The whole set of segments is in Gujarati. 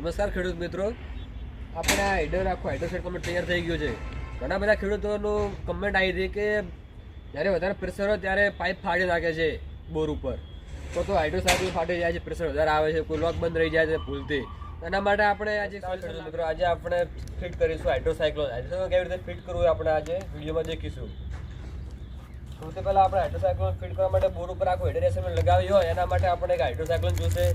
નમસ્કાર ખેડૂત મિત્રો, આપણે આ હેડર આખો હાઇડ્રો સેટ કમ્પ્લીટ તૈયાર થઈ ગયો છે. ઘણા બધા ખેડૂતોનું કમેન્ટ આવી હતી કે જ્યારે વધારે પ્રેશર હોય ત્યારે પાઇપ ફાડી નાખે છે બોર ઉપર, તો હાઇડ્રો સાયકલ ફાટી જાય છે, પ્રેશર વધારે આવે છે, કોઈ લોક બંધ રહી જાય છે ભૂલથી. એના માટે આપણે આજે મિત્રો આજે આપણે ફિટ કરીશું હાઇડ્રો સાયક્લોન. હાઇડ્રો કેવી રીતે ફિટ કરવું આપણે આજે વિડીયોમાં દેખીશું. સૌથી પહેલાં આપણે હાઇડ્રો સાયક્લોન ફિટ કરવા માટે બોર ઉપર આખું હેડર એસેમ્બલ લગાવી હોય એના માટે આપણે એક હાઇડ્રો સાયક્લોન જોઈશે,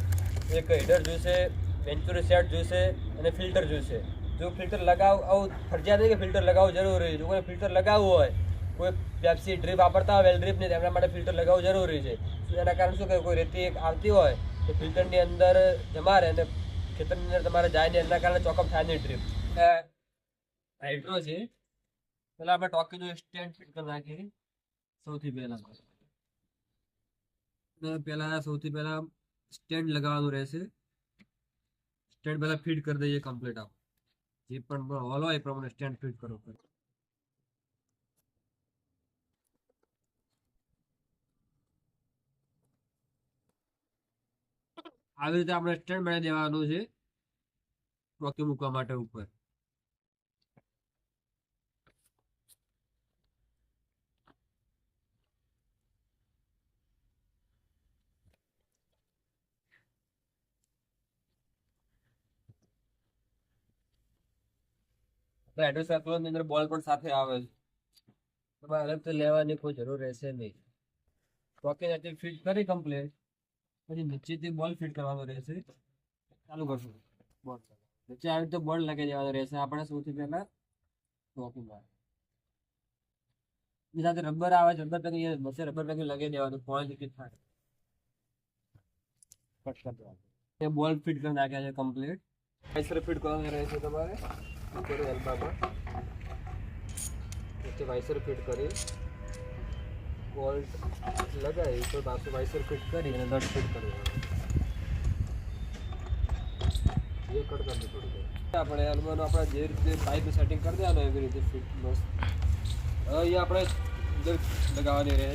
એક હેડર જોઈશે, વેન્ચુરી સેટ જોઈશે અને ફિલ્ટર જોઈશે. જો ફિલ્ટર આવું ફરજિયાત નહીં કે ફિલ્ટર લગાવવું જરૂરી છે. જો કોઈ ફિલ્ટર લગાવવું હોય, કોઈ પેપ્સી ડ્રીપ વાપરતા હોય, વેલ ડ્રીપ નહીં, એમના માટે ફિલ્ટર લગાવવું જરૂરી છે. એના કારણે શું કે કોઈ રેતી આવતી હોય તો ફિલ્ટરની અંદર જમા રહે અને ખેતરની અંદર તમારે જાય ને એના કારણે ચોકઅપ થાય નહીં ડ્રીપ. હાઇડ્રો છે પહેલાં આપણે ટોકીનું સ્ટેન્ડ ફિટ કરી નાખીએ. સૌથી પહેલાં સ્ટેન્ડ લગાવવાનું રહેશે. સ્ટેન્ડ પહેલાં ફિટ કરી દઈએ કમ્પ્લીટ. આપ જે પણ હોલ હોય એ પ્રમાણે સ્ટેન્ડ ફિટ કરવું પડે. આવી રીતે આપણે સ્ટેન્ડ બનાવી દેવાનું છે ટોકી મૂકવા માટે ઉપર. હાઇડ્રો સાયક્લોનની અંદર બોલ પણ સાથે આવે છે, તમારે અલગથી લેવાની કોઈ જરૂર રહેશે નહીં. ટોકી ફિટ કરી કમ્પ્લીટ પછી નીચેથી બોલ ફિટ કરવાનો રહેશે. ચાલુ કરશું. બોલ નીચે આવી રીતે બોલ લગાવી દેવાનો રહેશે. આપણે સૌથી પહેલા ટોકીમાં એની સાથે રબર આવે છે, રબર પેકિંગ બસે રબર પેકિંગ લગાવી દેવાનું. પોઈન્ટ ફિટ થાય કટ કરી દેવાનું. એ બોલ ફિટ કરી નાખ્યા છે કમ્પ્લીટ. વાઇસર ફિટ કરવાનું રહેશે તમારે. એલ્બામાં વાઇસર ફિટ કરી બોલ્ટ લગાવી તો પાછું વાઇસર ફિટ કરી અને નટ ફિટ કરવાનું. એ કટ કરી થોડું આપણે એલ્બાનું આપણે જે રીતે પાઇપ સેટિંગ કરી દેવાનું એવી રીતે ફિટ મસ્ત. અહીંયા આપણે અંદર લગાવવાની રહે.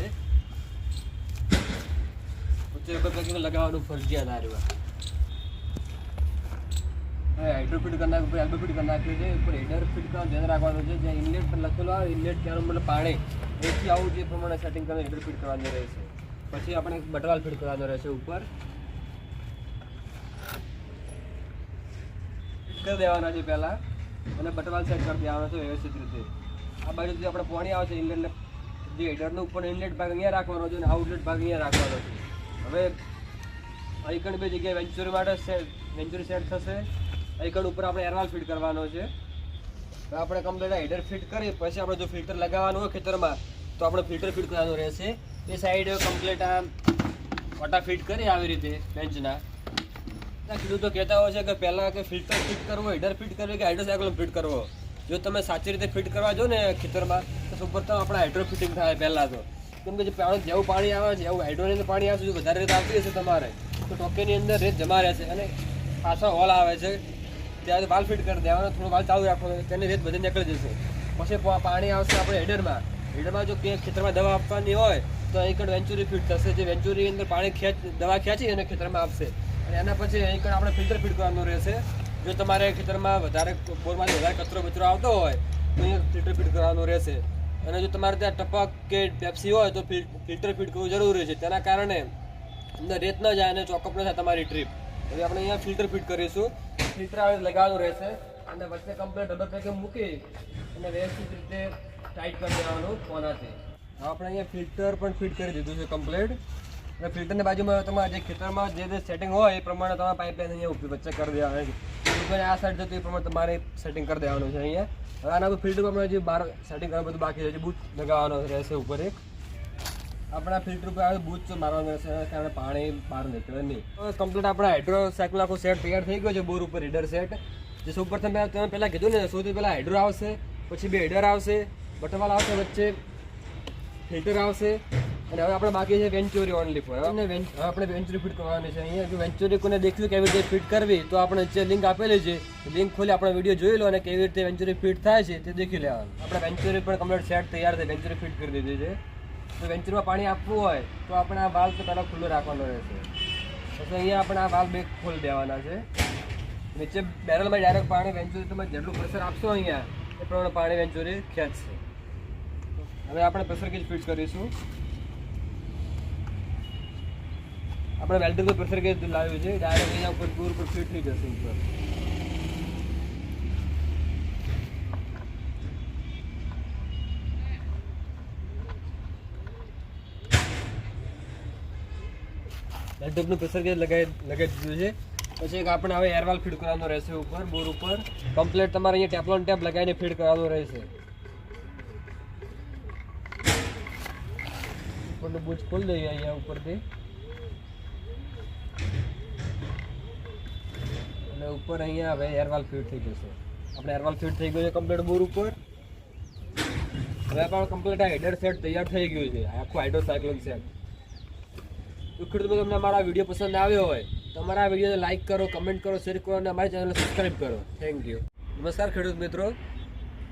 પછી રબર પેકિંગ લગાવવાનું ફરજિયાત આ રહ્યું. હાઇડ્રો ફિટ કરી નાખ્યું, એલ્બો ફિટ કરી નાખ્યું છે. ઉપર હેડર ફિટ કરવાનું ધ્યાન રાખવાનું છે. જ્યાં ઇનલેટ પર લખેલું આવે ઇનલેટ ત્યાંનું મતલબ પાણી એથી આવું જે પ્રમાણે સેટિંગ કરીને હેડર ફિટ કરવાનું રહેશે. પછી આપણે એક બટવાલ ફિટ કરવાનો રહેશે ઉપર. ફિટ કરી દેવાના છે પહેલાં અને બટવાલ સેટ કરી દેવાનો છે વ્યવસ્થિત રીતે. આ બાજુથી આપણે પાણી આવે છે ઇનલેટ, જે હેડરનો ઉપર ઇનલેટ ભાગ અહીંયા રાખવાનો છે અને આઉટલેટ ભાગ અહીંયા રાખવાનો છે. હવે અહીં બે જગ્યાએ વેન્ચુરી માટે વેન્ચુરી સેટ થશે. આઈકન ઉપર આપણે એરવાલ ફિટ કરવાનો છે. આપણે કમ્પ્લીટ હેડર ફિટ કરી પછી આપણે જો ફિલ્ટર લગાવવાનું હોય ખેતરમાં તો આપણે ફિલ્ટર ફિટ કરવાનું રહેશે. એ સાઈડ કમ્પ્લીટ આ વટા ફિટ કરી આવી રીતે બેન્ચના. ખેડૂતો કહેતા હોય છે કે પહેલાં કે ફિલ્ટર ફિટ કરવું, હેડર ફિટ કરવું કે હાઇડ્રો સાયક્લોન ફિટ કરવો. જો તમે સાચી રીતે ફિટ કરવા જો ને ખેતરમાં તો સૌપ્રથમ આપણે હાઇડ્રો ફિટિંગ થાય પહેલાં તો. કેમ કે જેવું પાણી આવે છે એવું હાઇડ્રોની અંદર પાણી આવશે. જો વધારે રેત આવતી હશે તમારે તો ટોકીની અંદર રેત જમા રહેશે અને પાછળ હોલ આવે છે ત્યારે વાલ ફિટ કરી દેવાનો. થોડું વાલ ચાલુ રાખવાનું, તેની રેત બધી નીકળી જશે. પછી પાણી આવશે આપણે હેડરમાં. હેડરમાં જો ક્યાંક ખેતરમાં દવા આપવાની હોય તો અહીં વેન્ચુરી ફિટ થશે. જે વેન્ચુરી અંદર પાણી દવા ખેંચી અને ખેતરમાં આપશે. અને એના પછી અહીં આપણે ફિલ્ટર ફિટ કરવાનું રહેશે. જો તમારે ખેતરમાં વધારે બોરમાંથી વધારે કચરો બચરો આવતો હોય તો અહીંયા ફિલ્ટર ફિટ કરવાનું રહેશે. અને જો તમારે ત્યાં ટપક કે પેપ્સી હોય તો ફિલ્ટર ફિટ કરવું જરૂરી છે. તેના કારણે અંદર રેત ન જાય અને ચોકઅપ ન થાય તમારી ટ્રીપ. હવે આપણે અહીંયા ફિલ્ટર ફિટ કરીશું. ફિલ્ટર લગાવવાનું રહેશે અને વચ્ચે કમ્પ્લીટ રબર પેકિંગ મૂકી અને વ્યવસ્થિત રીતે ટાઈટ કરી દેવાનું કોનાથી. આપણે અહીંયા ફિલ્ટર પણ ફિટ કરી દીધું છે કમ્પ્લીટ. અને ફિલ્ટરની બાજુમાં તમારે જે ખેતરમાં જે સેટિંગ હોય એ પ્રમાણે તમારે પાઇપલાઇન અહીંયા વચ્ચે કરી દેવાની છે. આ સાઈડ જતું એ પ્રમાણે તમારે સેટિંગ કરી દેવાનું છે અહીંયા. હવે આના ફિલ્ટર આપણે જે બહાર સેટિંગ કરવા બધું બાકી છે, બૂચ લગાવવાનો રહેશે ઉપર એક. આપણા ફિલ્ટર ઉપર આવે બૂચ મારવાનું રહેશે એના કારણે પાણી બહાર નીકળે નહીં. કમ્પ્લીટ આપણા હાઇડ્રો સાયકલ આખો સેટ તૈયાર થઈ ગયો છે બોર ઉપર હેડર સેટ. જે ઉપર તમે પહેલાં કીધું ને સૌથી પહેલાં હાઇડ્રો આવશે, પછી બે હેડર આવશે, બટવાલ આવશે, વચ્ચે ફિલ્ટર આવશે અને હવે આપણે બાકી છે વેન્ચુરી ઓનલી ફોર. હવે આપણે વેન્ચુરી ફિટ કરવાની છે અહીંયા. જો વેન્ચુરી કોને દેખ્યું કેવી રીતે ફિટ કરવી તો આપણે જે લિંક આપેલી છે લિંક ખોલી આપણે વિડીયો જોઈ લો અને કેવી રીતે વેન્ચુરી ફિટ થાય છે તે દેખી લેવાનું. આપણે વેન્ચુરી પણ કમ્પ્લીટ સેટ તૈયાર છે, વેન્ચુરી ફિટ કરી દીધી છે. જો વેન્ચરમાં પાણી આપવું હોય તો આપણે આ વાલ્વ તો પહેલાં ખુલ્લો રાખવાનો રહેશે. પછી અહીંયા આપણે આ વાલ્વ બે ખોલી દેવાના છે. નીચે બેરલમાં ડાયરેક્ટ પાણી વેન્ચુરી તમે જેટલું પ્રેશર આપશો અહીંયા એ પ્રમાણે પાણી વેન્ચુરી ખેંચશે. હવે આપણે પ્રેશર ગેજ ફિટ કરીશું. આપણે વેલ્ડરનું પ્રેશર ગેજ લાવ્યું છે, ડાયરેક્ટ અહીંયા ઉપર દૂર પર ફિટ થઈ જશે ઉપર. વેલ્ડરનું પ્રેશર ગેજ લગાવી દીધું છે. પછી એક આપણે હવે એરવાલ ફીડ કરવાનો રહેશે ઉપર બોર ઉપર. કમ્પ્લીટ તમારે અહીંયા ટેપલોન ટેપ લગાવીને ફીડ કરવાનું રહેશે. ઉપરનું બૂચ ખોલી દઈએ અહીંયા ઉપરથી અને ઉપર અહીંયા હવે એરવાલ ફીડ થઈ જશે. આપણે એરવાલ ફીડ થઈ ગયું છે કમ્પ્લીટ બોર ઉપર. હવે પણ કમ્પ્લીટ આ હેડર સેટ તૈયાર થઈ ગયું છે, આખું હાઇડ્રો સાયક્લોન સેટ. તો ખેડૂત તમને અમારા વિડીયો પસંદ આવ્યો હોય તો અમારા વિડીયોને લાઇક કરો, કમેન્ટ કરો, શેર કરો અને અમારી ચેનલને સબસ્ક્રાઈબ કરો. Thank you. નમસ્કાર ખેડૂત મિત્રો,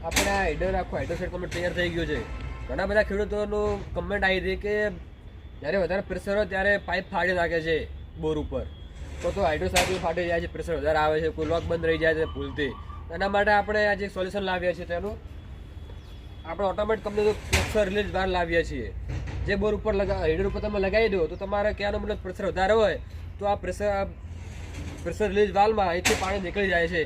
આપણે આ હેડર આખું હાઇડ્રો સેટ કમ્પ્લીટ તૈયાર થઈ ગયું છે. ઘણા બધા ખેડૂતોનું કમેન્ટ આવી હતી કે જ્યારે વધારે પ્રેશર હોય ત્યારે પાઇપ ફાડી નાખે છે બોર ઉપર, તો હાઇડ્રો સાયકલ ફાટી જાય છે, પ્રેશર વધારે આવે છે, કોઈ લોક બંધ રહી જાય છે ભૂલથી. એના માટે આપણે આ જે સોલ્યુશન લાવીએ છીએ તેનું આપણે ઓટોમેટિક કંપનીનું પ્રેશર રિલીઝ બહાર લાવીએ છીએ. જે બોર ઉપર હેડર ઉપર તમે લગાવી દો તો તમારે કહેવાનો મતલબ પ્રેશર વધારે હોય તો આ પ્રેશર રિલીઝ વાલ્વમાં અહીંથી પાણી નીકળી જાય છે